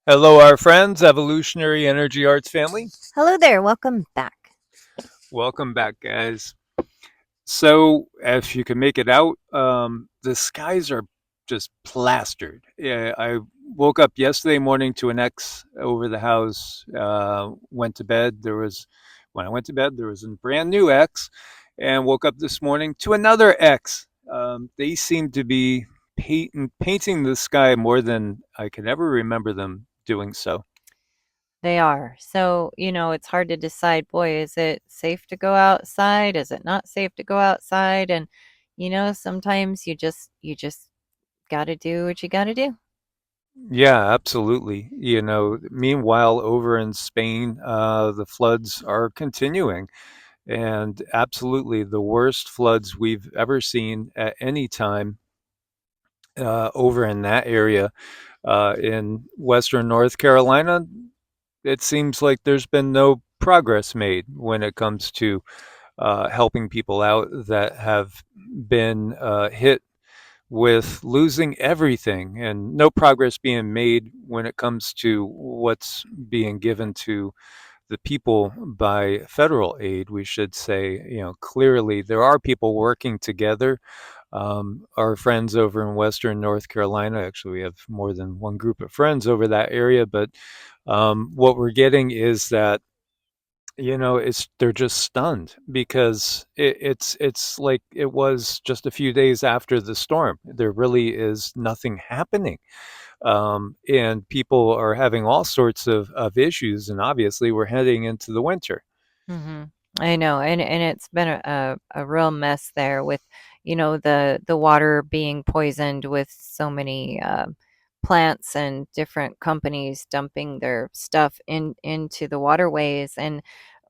Hello, our friends, Evolutionary Energy Arts family. Hello there, welcome back. Welcome back, guys. So, if you can make it out, the skies are just plastered. Yeah, I woke up yesterday morning to an X over the house. Went to bed. When I went to bed, there was a brand new X, and woke up this morning to another X. They seem to be painting the sky more than I can ever remember them doing so. They are. So, it's hard to decide, boy, is it safe to go outside? Is it not safe to go outside? And sometimes you just got to do what you got to do. Yeah, absolutely. Meanwhile, over in Spain, the floods are continuing, and absolutely the worst floods we've ever seen at any time over in that area. In Western North Carolina, it seems like there's been no progress made when it comes to helping people out that have been hit with losing everything and no progress being made when it comes to what's being given to the people by federal aid, we should say. Clearly there are people working together. Our friends over in Western North Carolina, actually, we have more than one group of friends over that area, but what we're getting is that it's they're just stunned because it's like it was just a few days after the storm. There really is nothing happening, and people are having all sorts of issues. And obviously, we're heading into the winter. hmm I know, and it's been a real mess there with, the water being poisoned with so many plants and different companies dumping their stuff into the waterways. And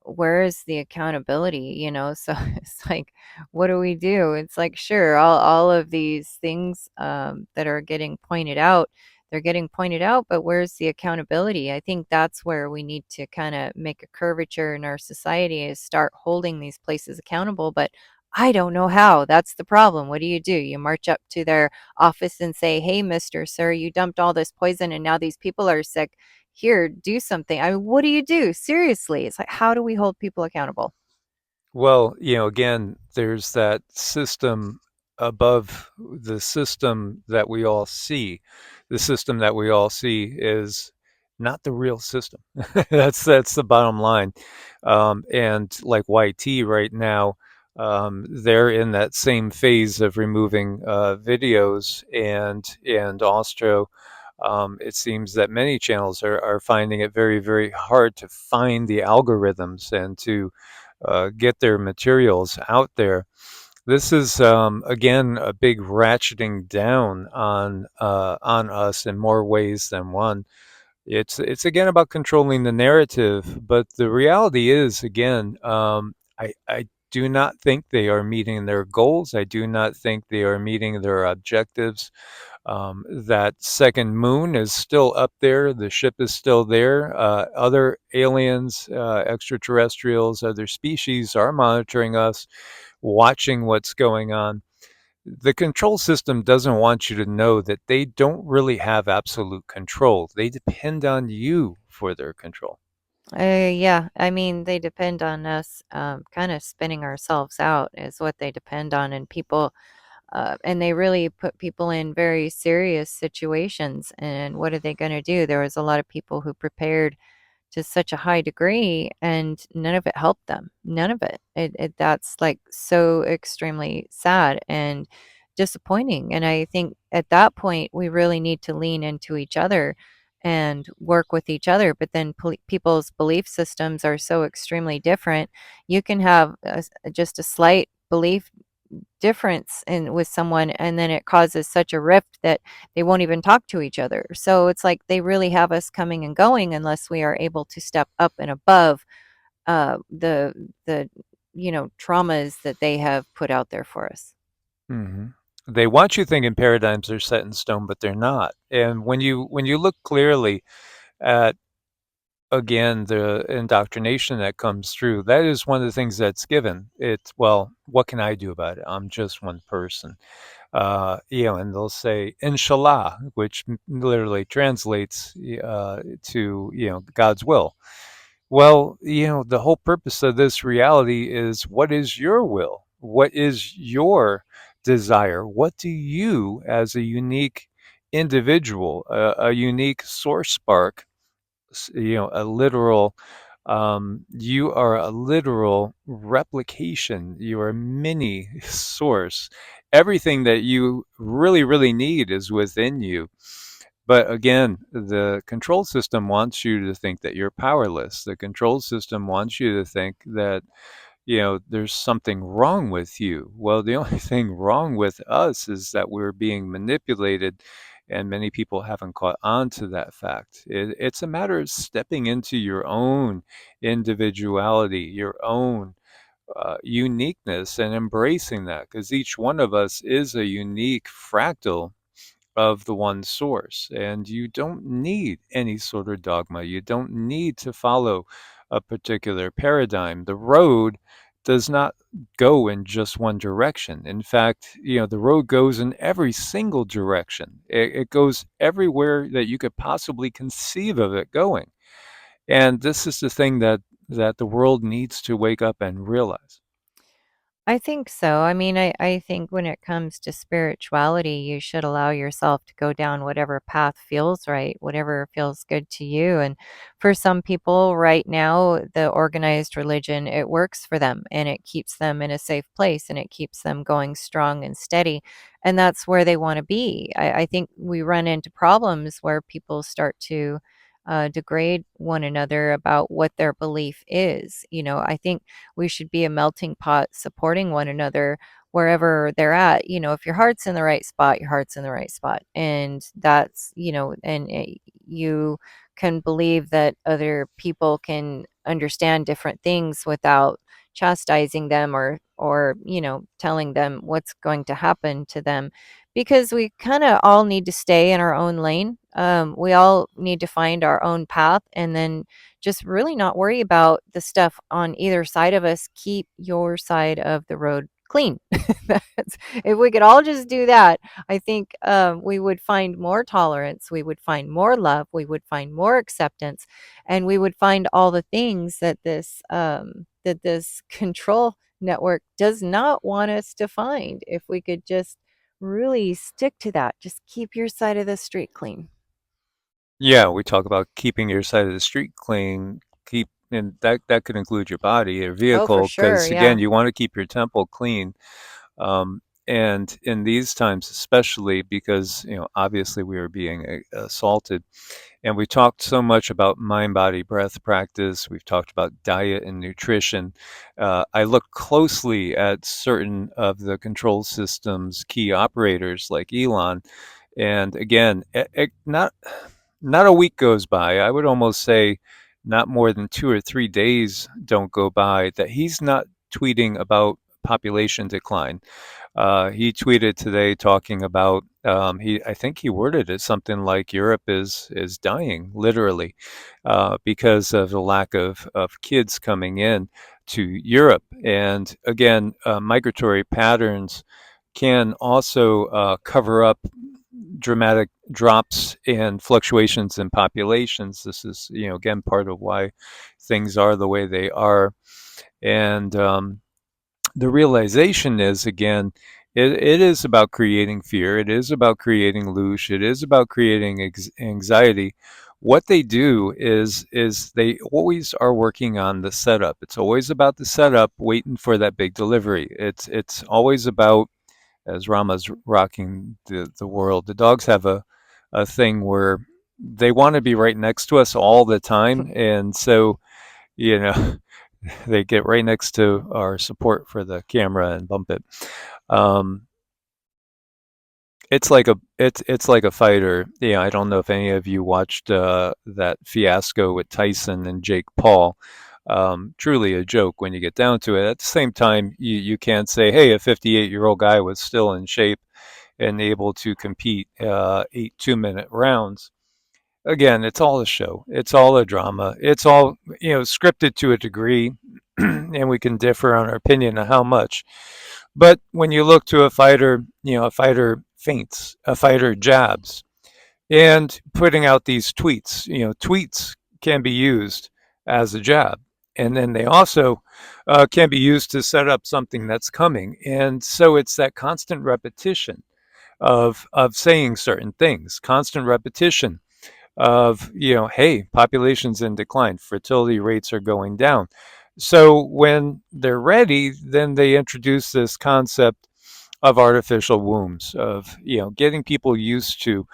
where is the accountability? So it's like, what do we do? It's like, sure, all of these things that are getting pointed out, they're getting pointed out, but where's the accountability? I think that's where we need to kind of make a curvature in our society, is start holding these places accountable. But I don't know how. That's the problem. What do? You march up to their office and say, "Hey, Mr. Sir, you dumped all this poison and now these people are sick. Here, do something." I mean, what do you do? Seriously. It's like, how do we hold people accountable? Well, again, there's that system above the system that we all see. The system that we all see is not the real system. That's the bottom line. And like YT right now, they're in that same phase of removing videos, and Austro. It seems that many channels are finding it very, very hard to find the algorithms and to get their materials out there. This is again a big ratcheting down on us in more ways than one. It's again about controlling the narrative, but the reality is again, I do not think they are meeting their goals. I do not think they are meeting their objectives. That second moon is still up there. The ship is still there. Other aliens, extraterrestrials, other species are monitoring us, watching what's going on. The control system doesn't want you to know that they don't really have absolute control. They depend on you for their control. Yeah, I mean, they depend on us kind of spinning ourselves out, is what they depend on. And people, and they really put people in very serious situations. And what are they going to do? There was a lot of people who prepared to such a high degree and none of it helped them. None of it. That's like so extremely sad and disappointing. And I think at that point we really need to lean into each other and work with each other. But then people's belief systems are so extremely different. You can have just a slight belief difference in with someone, and then it causes such a rift that they won't even talk to each other. So it's like they really have us coming and going unless we are able to step up and above the traumas that they have put out there for us. hmm They want you thinking paradigms are set in stone, but they're not. And when you look clearly at again the indoctrination that comes through, that is one of the things that's given. It's, well, what can I do about it? I'm just one person. And they'll say inshallah, which literally translates to God's will. Well, the whole purpose of this reality is, what is your will? What is your desire? What do you, as a unique individual, a unique source spark, a literal, you are a literal replication. You are a mini source. Everything that you really, really need is within you. But again, the control system wants you to think that you're powerless. The control system wants you to think that, there's something wrong with you. Well, the only thing wrong with us is that we're being manipulated, and many people haven't caught on to that fact. It's a matter of stepping into your own individuality, your own uniqueness, and embracing that, because each one of us is a unique fractal of the one source. And you don't need any sort of dogma. You don't need to follow a particular paradigm. The road does not go in just one direction. In fact, the road goes in every single direction. It goes everywhere that you could possibly conceive of it going. And this is the thing that the world needs to wake up and realize. I think so. I mean, I think when it comes to spirituality, you should allow yourself to go down whatever path feels right, whatever feels good to you. And for some people right now, the organized religion, it works for them and it keeps them in a safe place and it keeps them going strong and steady. And that's where they want to be. I think we run into problems where people start to degrade one another about what their belief is. I think we should be a melting pot supporting one another wherever they're at. If your heart's in the right spot, your heart's in the right spot. And that's, you can believe that other people can understand different things without chastising them or telling them what's going to happen to them, because we kind of all need to stay in our own lane. We all need to find our own path and then just really not worry about the stuff on either side of us. Keep your side of the road clean. If we could all just do that, I think we would find more tolerance, we would find more love, we would find more acceptance, and we would find all the things that this control network does not want us to find. If we could just really stick to that, just keep your side of the street clean. Yeah, we talk about keeping your side of the street clean. And that could include your body, your Oh, for vehicle, sure. because again, Yeah. you want to keep your temple clean. And in these times, especially because obviously we are being assaulted, and we talked so much about mind, body, breath practice. We've talked about diet and nutrition. I look closely at certain of the control systems key operators like Elon, and again, not a week goes by. I would almost say not more than 2 or 3 days don't go by that he's not tweeting about population decline. He tweeted today talking about I think he worded it something like Europe is dying literally because of the lack of kids coming in to Europe. And again, migratory patterns can also cover up dramatic drops and fluctuations in populations. This is, again, part of why things are the way they are. And the realization is, again, it is about creating fear. It is about creating loosh. It is about creating anxiety. What they do is they always are working on the setup. It's always about the setup, waiting for that big delivery. It's always about, as Rama's rocking the world. The dogs have a thing where they want to be right next to us all the time, and so you know they get right next to our support for the camera and bump it. Um, it's like a fighter. Yeah, I don't know if any of you watched that fiasco with Tyson and Jake Paul. Truly a joke when you get down to it. At the same time, you can't say, hey, a 58-year-old guy was still in shape and able to compete 8 2-minute rounds. Again, it's all a show. It's all a drama. It's all scripted to a degree, and we can differ on our opinion on how much. But when you look to a fighter, a fighter feints, a fighter jabs, and putting out these tweets. Tweets can be used as a jab, and then they also can be used to set up something that's coming. And so it's that constant repetition of saying certain things, constant repetition of hey, population's in decline, fertility rates are going down. So when they're ready, then they introduce this concept of artificial wombs, of getting people used to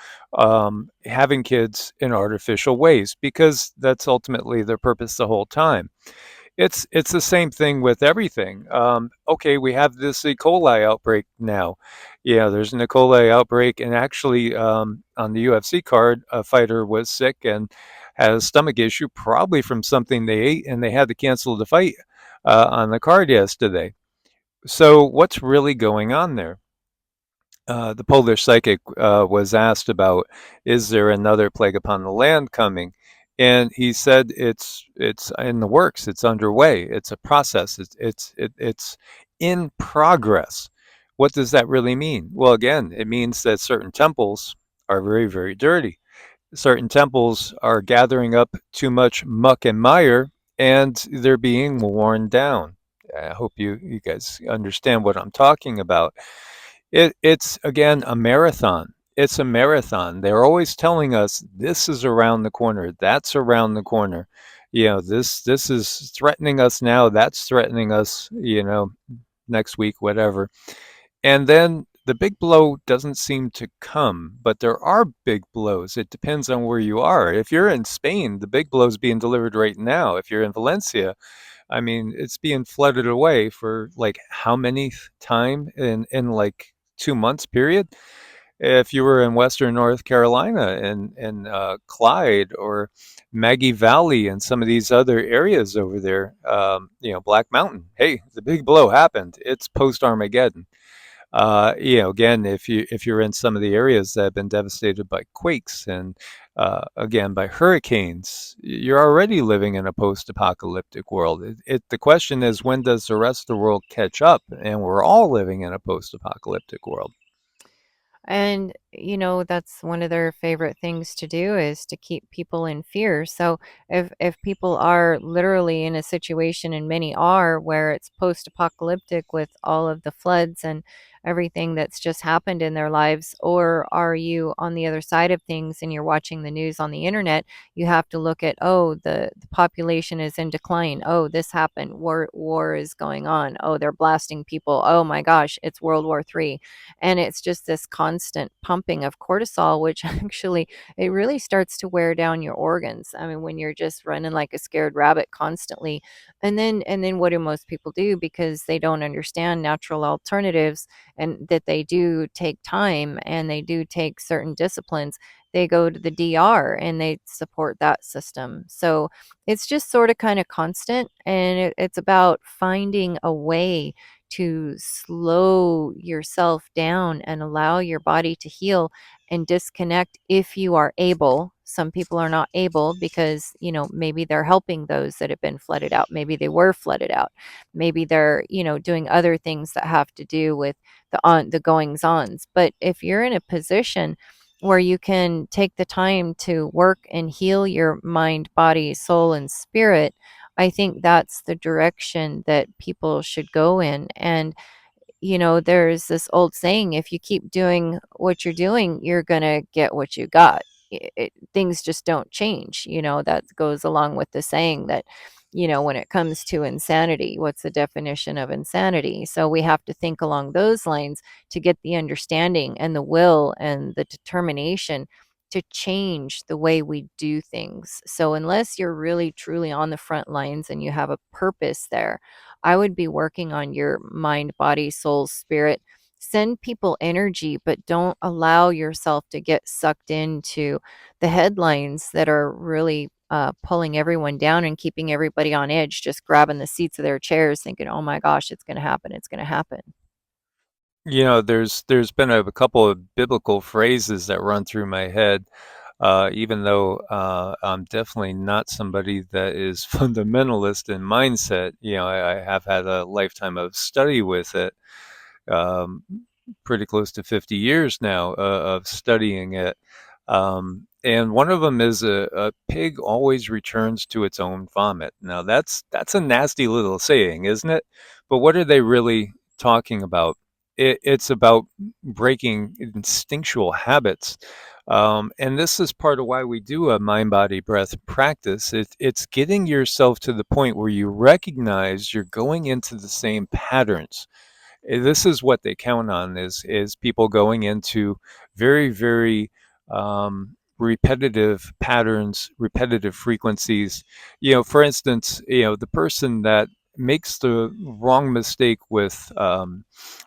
having kids in artificial ways, because that's ultimately their purpose the whole time. It's the same thing with everything. Okay, we have this E. coli outbreak now. Yeah, there's an E. coli outbreak, and actually, on the UFC card, a fighter was sick and had a stomach issue, probably from something they ate, and they had to cancel the fight on the card yesterday. So, what's really going on there? The Polish psychic was asked about, is there another plague upon the land coming? And he said it's in the works. It's underway. It's a process. It's in progress. What does that really mean? Well, again, it means that certain temples are very, very dirty. Certain temples are gathering up too much muck and mire, and they're being worn down. I hope you guys understand what I'm talking about. It's again a marathon. It's a marathon. They're always telling us this is around the corner, that's around the corner. This is threatening us now, that's threatening us, next week, whatever. And then the big blow doesn't seem to come, but there are big blows. It depends on where you are. If you're in Spain, the big blow is being delivered right now. If you're in Valencia, I mean, it's being flooded away for like how many time in like 2 months period. If you were in Western North Carolina and Clyde or Maggie Valley and some of these other areas over there, Black Mountain, hey, the big blow happened. It's post Armageddon. Again, if you're in some of the areas that have been devastated by quakes and again by hurricanes, you're already living in a post-apocalyptic world. The question is, when does the rest of the world catch up? And we're all living in a post-apocalyptic world. And, that's one of their favorite things to do is to keep people in fear. So if people are literally in a situation, and many are, where it's post-apocalyptic with all of the floods and everything that's just happened in their lives, or are you on the other side of things and you're watching the news on the internet, you have to look at, oh, the population is in decline. Oh, this happened. War is going on. Oh, they're blasting people. Oh my gosh, it's World War III. And it's just this constant pumping of cortisol, which actually it really starts to wear down your organs. I mean, when you're just running like a scared rabbit constantly. And then what do most people do, because they don't understand natural alternatives, and that they do take time and they do take certain disciplines? They go to the DR and they support that system. So it's just sort of kind of constant, and it's about finding a way to slow yourself down and allow your body to heal and disconnect if you are able. Some people are not able because, maybe they're helping those that have been flooded out. Maybe they were flooded out. Maybe they're, doing other things that have to do with the goings ons. But if you're in a position where you can take the time to work and heal your mind, body, soul, and spirit, I think that's the direction that people should go in. And, there's this old saying, if you keep doing what you're doing, you're going to get what you got. Things just don't change. That goes along with the saying that, when it comes to insanity, what's the definition of insanity? So we have to think along those lines to get the understanding and the will and the determination to change the way we do things. So unless you're really truly on the front lines and you have a purpose there, I would be working on your mind, body, soul, spirit. Send people energy, but don't allow yourself to get sucked into the headlines that are really pulling everyone down and keeping everybody on edge, just grabbing the seats of their chairs, thinking, "Oh my gosh, it's going to happen! It's going to happen." There's been a couple of biblical phrases that run through my head, even though I'm definitely not somebody that is fundamentalist in mindset. I have had a lifetime of study with it. um, pretty close to 50 years now of studying it. And one of them is a pig always returns to its own vomit. Now that's a nasty little saying, isn't it? But what are they really talking about? It's about breaking instinctual habits. And this is part of why we do a mind body breath practice. It's getting yourself to the point where you recognize you're going into the same patterns. This is what they count on is people going into very, very repetitive patterns, repetitive frequencies. For instance, the person that makes the wrong mistake with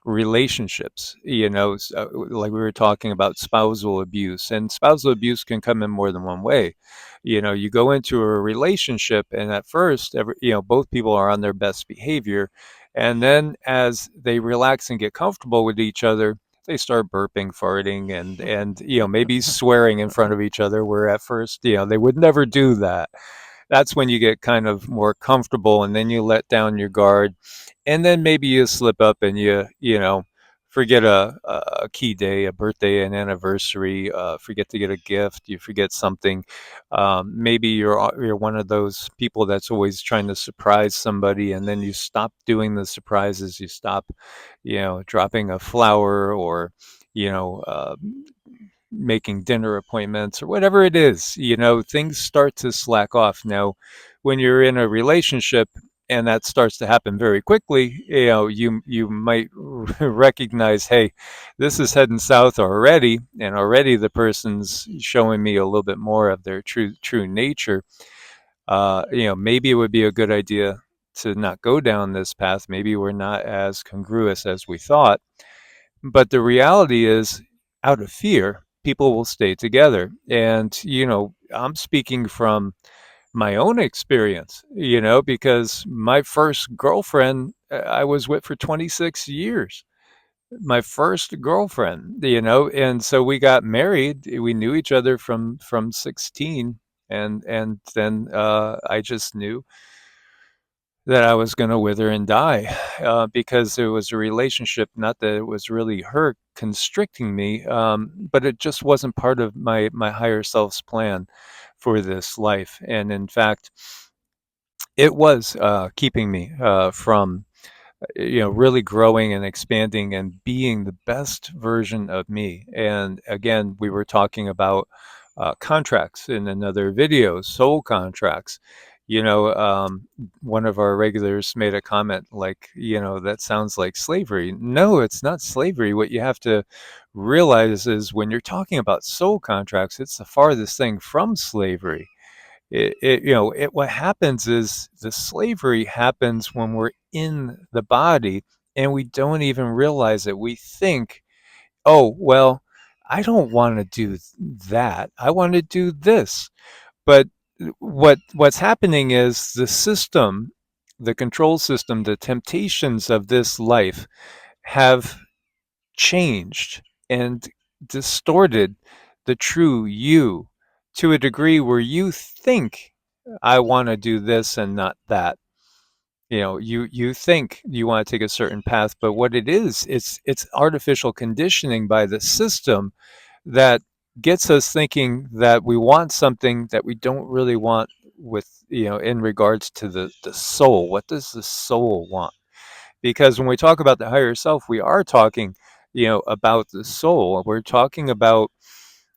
relationships, like we were talking about spousal abuse, and spousal abuse can come in more than one way. You go into a relationship, and at first, both people are on their best behavior, and then as they relax and get comfortable with each other, they start burping, farting, and maybe swearing in front of each other, where at first, they would never do that. That's when you get kind of more comfortable, and then you let down your guard, and then maybe you slip up and you forget a key day, a birthday, an anniversary, forget to get a gift, you forget something. Maybe you're one of those people that's always trying to surprise somebody, and then you stop doing the surprises. You stop, dropping a flower, or you know, uh, making dinner appointments, or whatever it is. Things start to slack off. Now, when you're in a relationship and that starts to happen very quickly, you might recognize, hey, this is heading south already, and already the person's showing me a little bit more of their true nature. Maybe it would be a good idea to not go down this path. Maybe we're not as congruous as we thought. But the reality is, out of fear, people will stay together. And, I'm speaking from my own experience, because my first girlfriend I was with for 26 years. My first girlfriend, and so we got married. We knew each other from 16, and then I just knew that I was going to wither and die, because it was a relationship. Not that it was really her constricting me, but it just wasn't part of my higher self's plan for this life. And in fact, it was keeping me from really growing and expanding and being the best version of me. And again, we were talking about contracts in another video, soul contracts. One of our regulars made a comment like, that sounds like slavery. No, it's not slavery. What you have to realize is, when you're talking about soul contracts, it's the farthest thing from slavery. What happens is, the slavery happens when we're in the body and we don't even realize it. We think, oh, well, I don't want to do that. I want to do this. But what's happening is, the system, the control system, the temptations of this life have changed and distorted the true you to a degree where you think, I want to do this and not that. You think you want to take a certain path, but what it is, it's artificial conditioning by the system that gets us thinking that we want something that we don't really want, with in regards to the soul. What does the soul want? Because when we talk about the higher self, we are talking, about the soul. We're talking about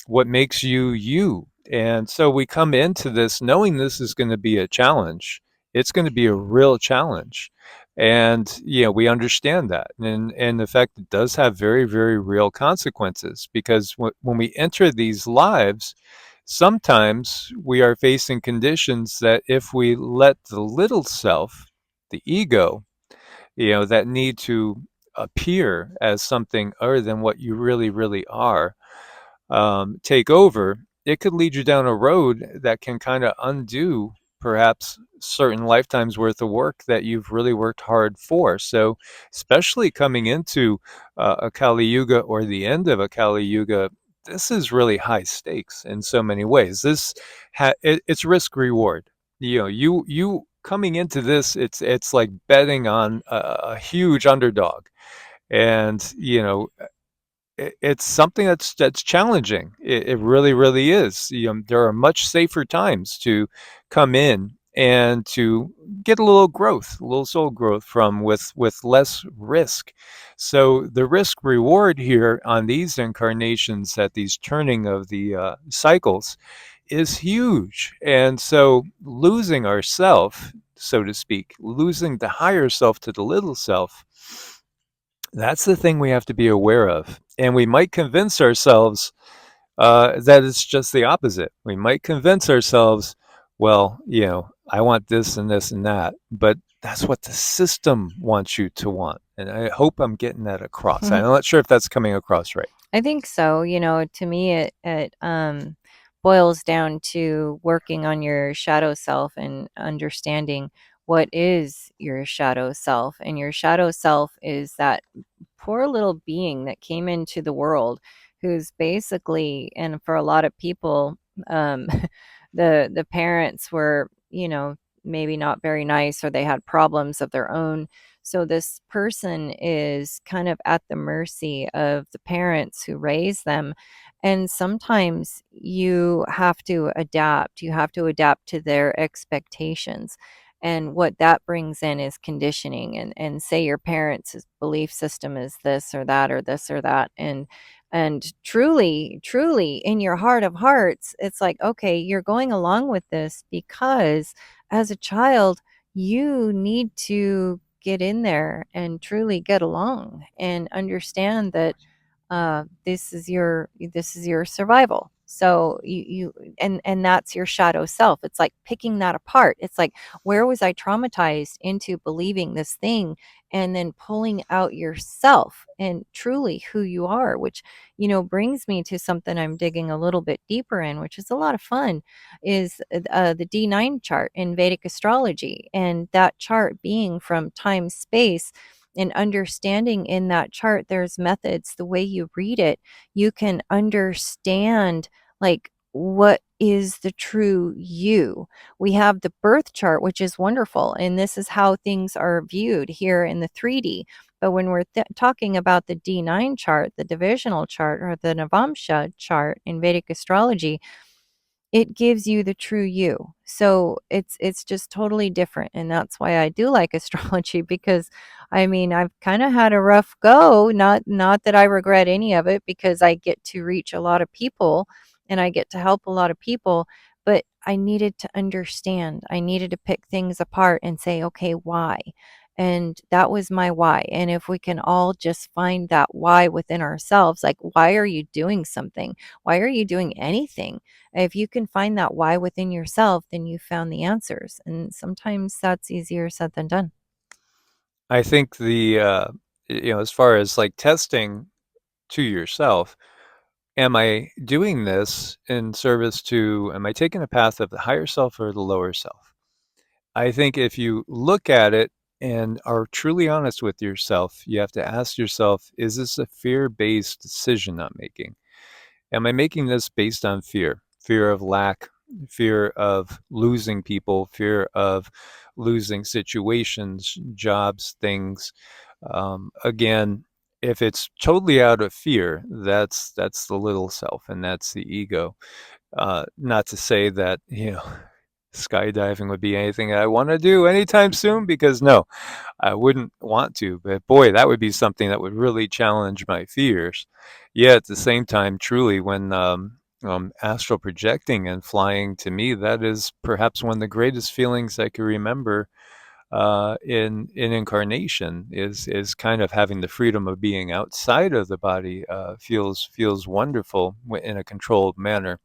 what makes you you. And so we come into this knowing this is going to be a challenge. It's going to be a real challenge. And, we understand that. And in fact, it does have very, very real consequences, because when we enter these lives, sometimes we are facing conditions that, if we let the little self, the ego, that need to appear as something other than what you really, really are, take over, it could lead you down a road that can kind of undo perhaps certain lifetimes worth of work that you've really worked hard for. So, especially coming into a Kali Yuga, or the end of a Kali Yuga, this is really high stakes in so many ways. It's risk reward. You coming into this, it's like betting on a huge underdog. And it's something that's challenging. It really, really is. There are much safer times to come in and to get a little growth, a little soul growth from with less risk. So the risk reward here on these incarnations at these turning of the cycles is huge. And so losing ourself, so to speak, losing the higher self to the little self, that's the thing we have to be aware of. And we might convince ourselves that it's just the opposite. We might convince ourselves, well, I want this and this and that, but that's what the system wants you to want. And I hope I'm getting that across. I'm not sure if that's coming across right. I think so. To me, it boils down to working on your shadow self and understanding what is your shadow self. And your shadow self is that poor little being that came into the world, who's basically, and for a lot of people, um, the parents were, maybe not very nice, or they had problems of their own. So this person is kind of at the mercy of the parents who raise them. And sometimes you have to adapt. You have to adapt to their expectations. And what that brings in is conditioning. And say your parents' belief system is this or that or this or that. And truly in your heart of hearts, it's like, okay, you're going along with this because as a child, you need to get in there and truly get along and understand that this is your survival. So and that's your shadow self. It's like picking that apart. It's like, where was I traumatized into believing this thing, and then pulling out yourself and truly who you are, which brings me to something I'm digging a little bit deeper in, which is a lot of fun, is the D9 chart in Vedic astrology, and that chart being from time space. And understanding in that chart, there's methods. The way you read it, you can understand, like, what is the true you. We have the birth chart, which is wonderful, and this is how things are viewed here in the 3D. But when we're talking about the D9 chart, the divisional chart, or the Navamsha chart in Vedic astrology, it gives you the true you. So it's just totally different. And that's why I do like astrology, because I mean, I've kind of had a rough go, not that I regret any of it, because I get to reach a lot of people and I get to help a lot of people, but I needed to understand. I needed to pick things apart and say, okay, why? And that was my why. And if we can all just find that why within ourselves, like, why are you doing something? Why are you doing anything? If you can find that why within yourself, then you found the answers. And sometimes that's easier said than done. I think as far as like testing to yourself, am I doing this in service to, am I taking the path of the higher self or the lower self? I think if you look at it and are truly honest with yourself, you have to ask yourself, is this a fear-based decision I'm making? Am I making this based on fear? Fear of lack, fear of losing people, fear of losing situations, jobs, things. Again, if it's totally out of fear, that's the little self and that's the ego. Not to say that skydiving would be anything I want to do anytime soon, because no, I wouldn't want to. But boy, that would be something that would really challenge my fears. Yet at the same time, truly, when astral projecting and flying, to me, that is perhaps one of the greatest feelings I can remember in incarnation. Is kind of having the freedom of being outside of the body. Feels wonderful in a controlled manner.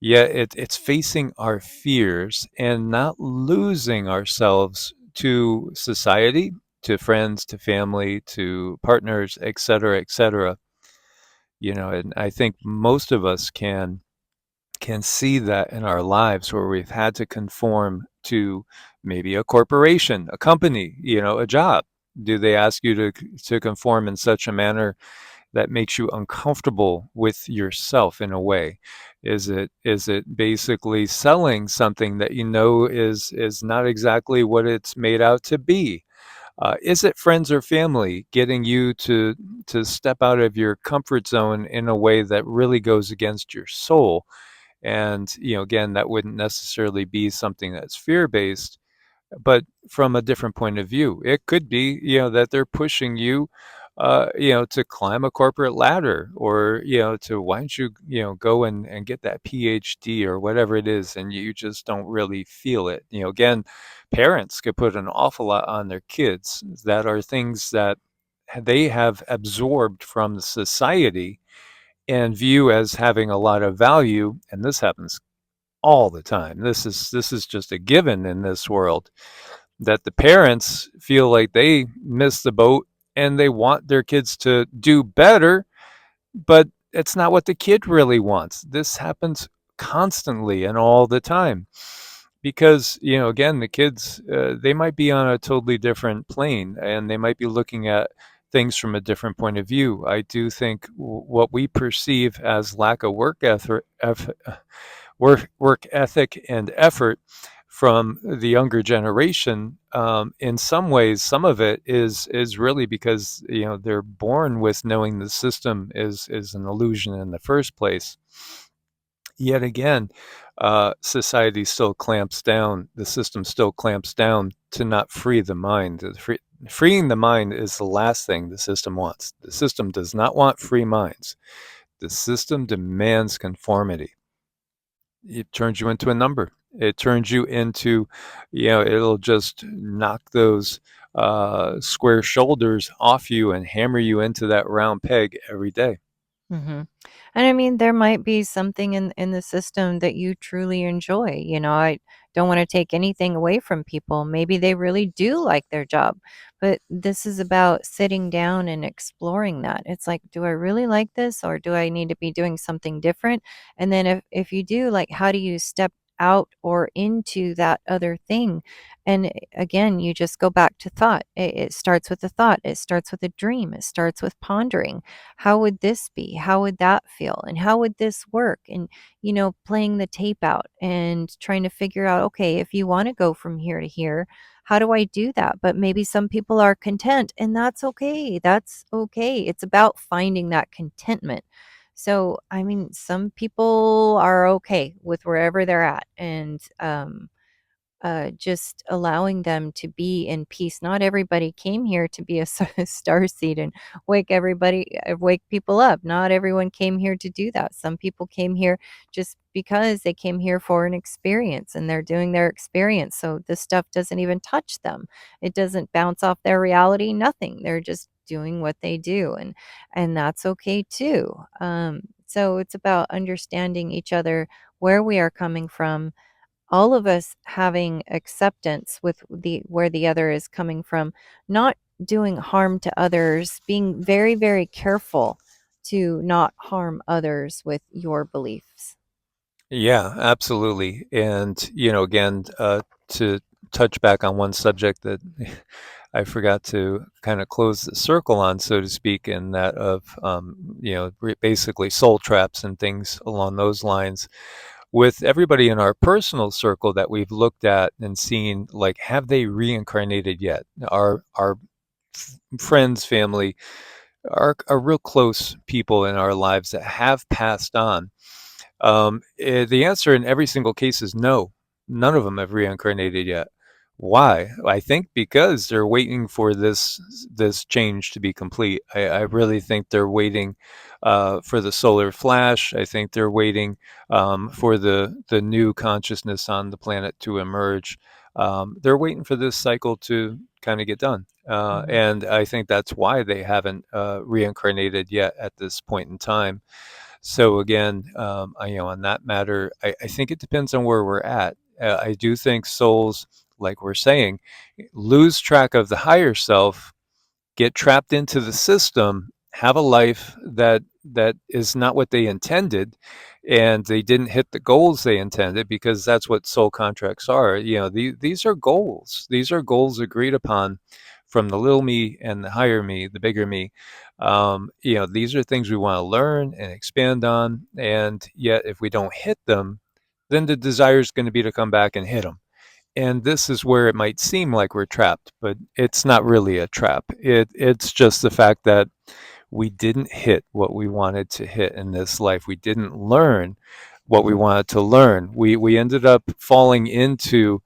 Yeah, it's facing our fears and not losing ourselves to society, to friends, to family, to partners, et cetera, et cetera. And I think most of us can see that in our lives where we've had to conform to maybe a corporation, a company, a job. Do they ask you to conform in such a manner that makes you uncomfortable with yourself in a way? Is it basically selling something that is not exactly what it's made out to be? Is it friends or family getting you to step out of your comfort zone in a way that really goes against your soul? And again, that wouldn't necessarily be something that's fear based, but from a different point of view. It could be, that they're pushing you, to climb a corporate ladder, or, to why don't you, go and get that PhD or whatever it is, and you just don't really feel it. Again, parents could put an awful lot on their kids that are things that they have absorbed from the society and view as having a lot of value, and this happens all the time. This is just a given in this world, that the parents feel like they missed the boat and they want their kids to do better, but it's not what the kid really wants. This happens constantly and all the time because, again, the kids, they might be on a totally different plane and they might be looking at things from a different point of view. I do think what we perceive as lack of work ethic and effort from the younger generation, in some ways, some of it is really because they're born with knowing the system is an illusion in the first place. Yet again, society still clamps down. The system still clamps down to not free the mind. Freeing the mind is the last thing the system wants. The system does not want free minds. The system demands conformity. It turns you into a number. It turns you into, it'll just knock those square shoulders off you and hammer you into that round peg every day. Mhm. And I mean, there might be something in the system that you truly enjoy. I don't want to take anything away from people. Maybe they really do like their job. But this is about sitting down and exploring that. It's like, do I really like this, or do I need to be doing something different? And then if you do, like, how do you step out or into that other thing? And again, you just go back to thought. It starts with a thought. It starts with a dream. It starts with pondering. How would this be? How would that feel? And how would this work? And, playing the tape out and trying to figure out, okay, if you want to go from here to here, how do I do that? But maybe some people are content, and that's okay. That's okay. It's about finding that contentment. So, I mean, some people are okay with wherever they're at. And, just allowing them to be in peace. Not everybody came here to be a star seed and wake people up. Not everyone came here to do that. Some people came here just because they came here for an experience and they're doing their experience. So this stuff doesn't even touch them. It doesn't bounce off their reality, nothing. They're just doing what they do, and that's okay too. So it's about understanding each other, where we are coming from, all of us having acceptance with the where the other is coming from, not doing harm to others, being very, very careful to not harm others with your beliefs. Yeah, absolutely. And, again, to touch back on one subject that I forgot to kind of close the circle on, so to speak, and that of, basically soul traps and things along those lines. With everybody in our personal circle that we've looked at and seen, like, have they reincarnated yet? Our friends, family, are real close people in our lives that have passed on. The answer in every single case is no. None of them have reincarnated yet. Why? I think because they're waiting for this change to be complete. I really think they're waiting for the solar flash. I think they're waiting for the new consciousness on the planet to emerge. They're waiting for this cycle to kind of get done. Mhm. And I think that's why they haven't reincarnated yet at this point in time. So again, on that matter, I think it depends on where we're at. I do think souls, like we're saying, lose track of the higher self, get trapped into the system, have a life that is not what they intended, and they didn't hit the goals they intended, because that's what soul contracts are. These are goals. These are goals agreed upon from the little me and the higher me, the bigger me. These are things we want to learn and expand on, and yet if we don't hit them, then the desire is going to be to come back and hit them. And this is where it might seem like we're trapped, but it's not really a trap. It's just the fact that we didn't hit what we wanted to hit in this life. We didn't learn what we wanted to learn. We ended up falling into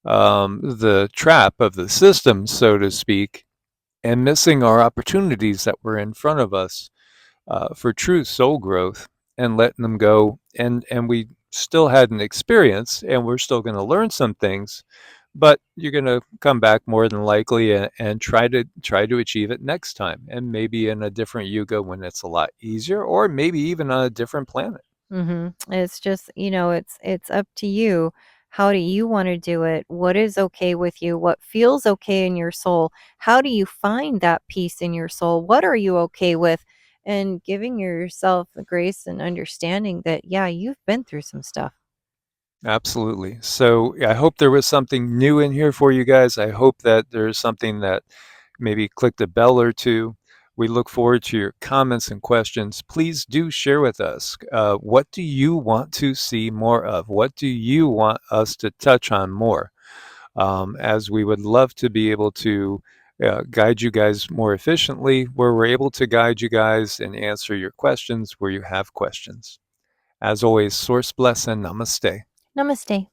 the trap of the system, so to speak, and missing our opportunities that were in front of us for true soul growth and letting them go. And we still had an experience, and we're still going to learn some things, but you're going to come back more than likely and try to achieve it next time, and maybe in a different yuga when it's a lot easier, or maybe even on a different planet. It's just, it's up to you. How do you want to do it? What is okay with you? What feels okay in your soul? How do you find that peace in your soul? What are you okay with? And giving yourself the grace and understanding that, yeah, you've been through some stuff. Absolutely. So I hope there was something new in here for you guys. I hope that there's something that maybe clicked a bell or two. We look forward to your comments and questions. Please do share with us. What do you want to see more of? What do you want us to touch on more? As we would love to be able to guide you guys more efficiently, where we're able to guide you guys and answer your questions where you have questions. As always, source bless and namaste. Namaste.